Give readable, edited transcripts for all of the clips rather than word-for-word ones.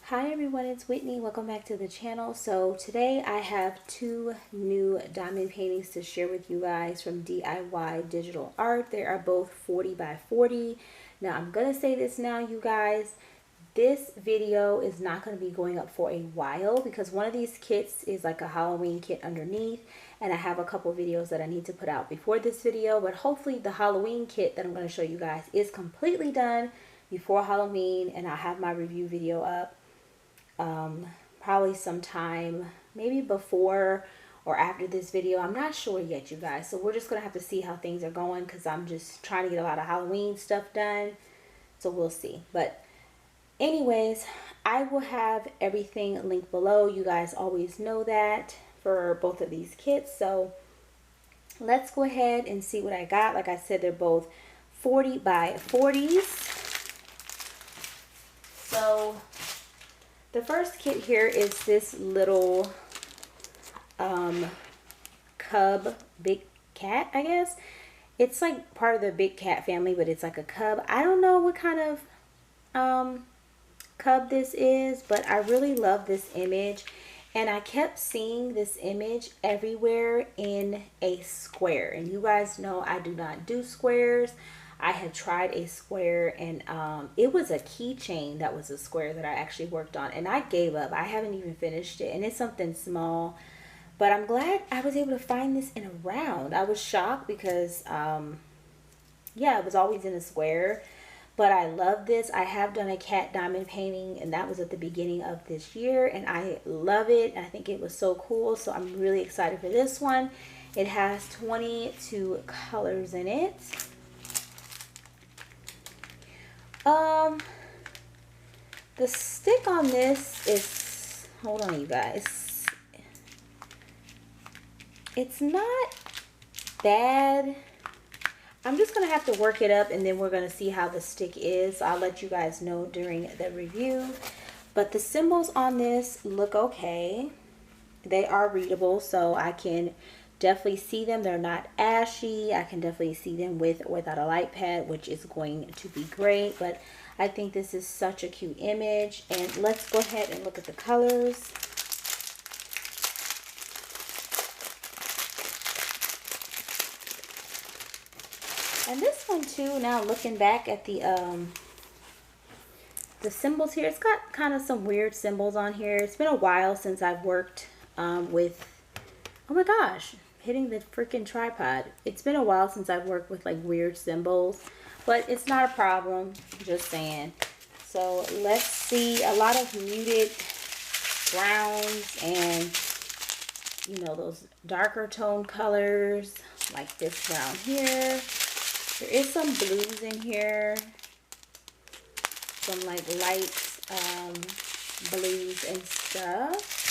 Hi everyone, it's Whitney. Welcome back to the channel. So today I have two new diamond paintings to share with you guys from DIY Digital Art. They are both 40 by 40. Now I'm going to say this now, you guys. This video is not going to be going up for a while because one of these kits is like a Halloween kit underneath, and I have a couple videos that I need to put out before this video, but hopefully the Halloween kit that I'm going to show you guys is completely done before Halloween, and I'll have my review video up probably sometime maybe before or after this video. I'm not sure yet, you guys, so we're just gonna have to see how things are going because I'm just trying to get a lot of Halloween stuff done, so we'll see. But anyways, I will have everything linked below. You guys always know that for both of these kits. So let's go ahead and see what I got. Like I said, they're both 40 by 40s. So the first kit here is this little cub big cat, I guess. It's like part of the big cat family, but it's like a cub. I don't know what kind of cub this is, but I really love this image. And I kept seeing this image everywhere in a square. And you guys know I do not do squares. I had tried a square, and it was a keychain that was a square that I actually worked on, and I gave up. I haven't even finished it, and it's something small, but I'm glad I was able to find this in a round. I was shocked because yeah, it was always in a square, but I love this. I have done a cat diamond painting, and that was at the beginning of this year, and I love it. I think it was so cool, so I'm really excited for this one. It has 22 colors in it. The stick on this is, hold on you guys, it's not bad. I'm just gonna have to work it up, and then we're gonna see how the stick is. I'll let you guys know during the review. But the symbols on this look okay. They are readable, so I can definitely see them. They're not ashy. I can definitely see them with or without a light pad, which is going to be great. But I think this is such a cute image. And let's go ahead and look at the colors. And this one too, now looking back at the symbols here, it's got kind of some weird symbols on here. It's been a while since I've worked with, oh my gosh, hitting the freaking tripod. It's been a while since I've worked with like weird symbols, but it's not a problem, just saying. So let's see, a lot of muted browns and, you know, those darker tone colors like this brown here. There is some blues in here, some like light blues and stuff.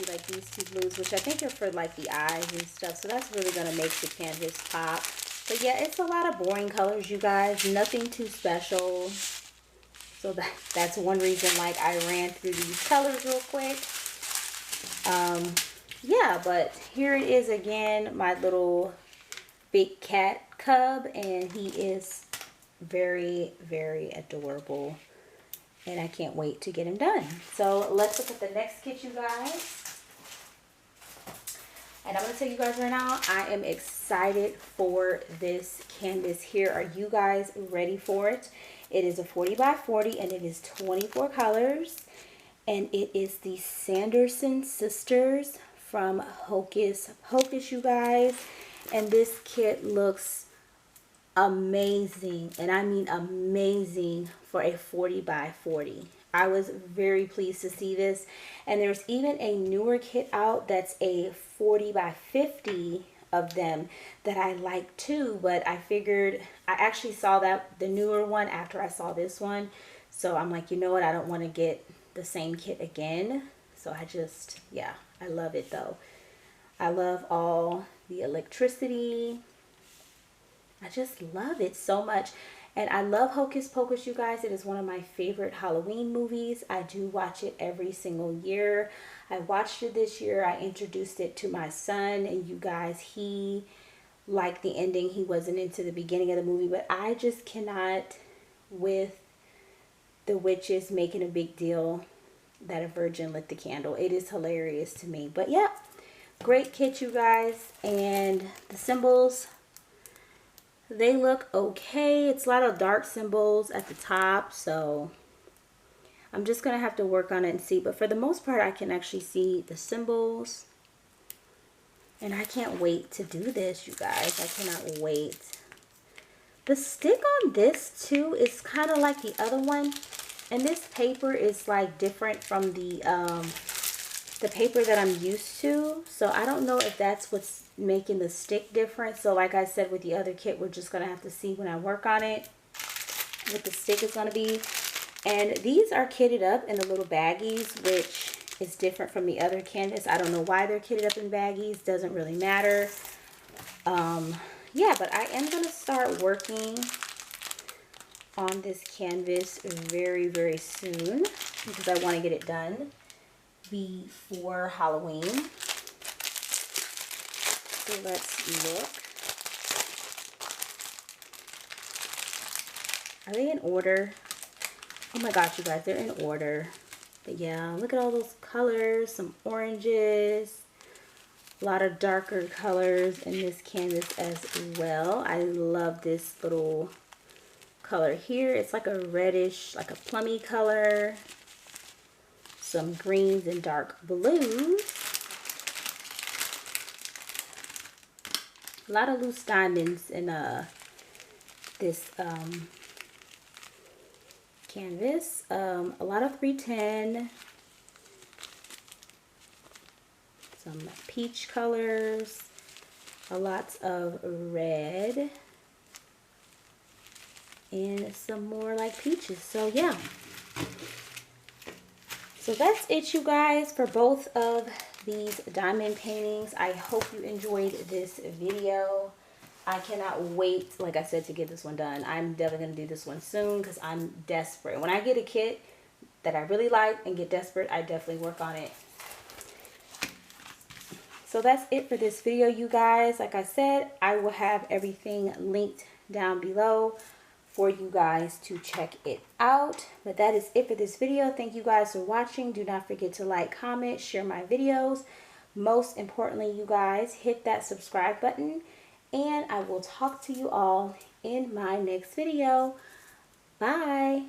Like these two blues, which I think are for like the eyes and stuff, so that's really going to make the canvas pop. But yeah, it's a lot of boring colors, you guys, nothing too special. So that's one reason like I ran through these colors real quick. Yeah, but here it is again, my little big cat cub, and he is very, very adorable, and I can't wait to get him done. So let's look at the next kit, you guys. And I'm going to tell you guys right now, I am excited for this canvas here. Are you guys ready for it? It is a 40 by 40, and it is 24 colors. And it is the Sanderson sisters from Hocus Pocus, you guys. And this kit looks amazing, and I mean amazing, for a 40 by 40. I was very pleased to see this. And there's even a newer kit out that's a 40 by 50 of them that I like too, but I figured, I actually saw that the newer one after I saw this one, so I'm like, you know what, I don't want to get the same kit again. So I just, yeah, I love it though. I love all the electricity. I just love it so much. And I love Hocus Pocus, you guys. It is one of my favorite Halloween movies. I do watch it every single year. I watched it this year. I introduced it to my son, and you guys, he like the ending. He wasn't into the beginning of the movie, but I just cannot with the witches making a big deal that a virgin lit the candle. It is hilarious to me. But yeah, great kit, you guys. And the symbols, they look okay. It's a lot of dark symbols at the top, so I'm just gonna have to work on it and see. But for the most part, I can actually see the symbols. And I can't wait to do this, you guys. I cannot wait. The stick on this too is kind of like the other one. And this paper is like different from the paper that I'm used to. So I don't know if that's what's making the stick different. So like I said with the other kit, we're just going to have to see when I work on it what the stick is going to be. And these are kitted up in the little baggies, which is different from the other canvas. I don't know why they're kitted up in baggies. Doesn't really matter. Yeah, but I am going to start working on this canvas very, very soon because I want to get it done before Halloween. So let's look. Are they in order? Oh my gosh, you guys, they're in order. But yeah, look at all those colors, some oranges, a lot of darker colors in this canvas as well. I love this little color here. It's like a reddish, like a plummy color. Some greens and dark blues. A lot of loose diamonds in this canvas. A lot of 310. Some peach colors. A lot of red. And some more like peaches. So yeah. So that's it, you guys, for both of these diamond paintings. I hope you enjoyed this video. I cannot wait, like I said, to get this one done. I'm definitely going to do this one soon because I'm desperate. When I get a kit that I really like and get desperate, I definitely work on it. So that's it for this video, you guys. Like I said, I will have everything linked down below for you guys to check it out. But that is it for this video. Thank you guys for watching. Do not forget to like, comment, share my videos. Most importantly, you guys, hit that subscribe button. And I will talk to you all in my next video. Bye.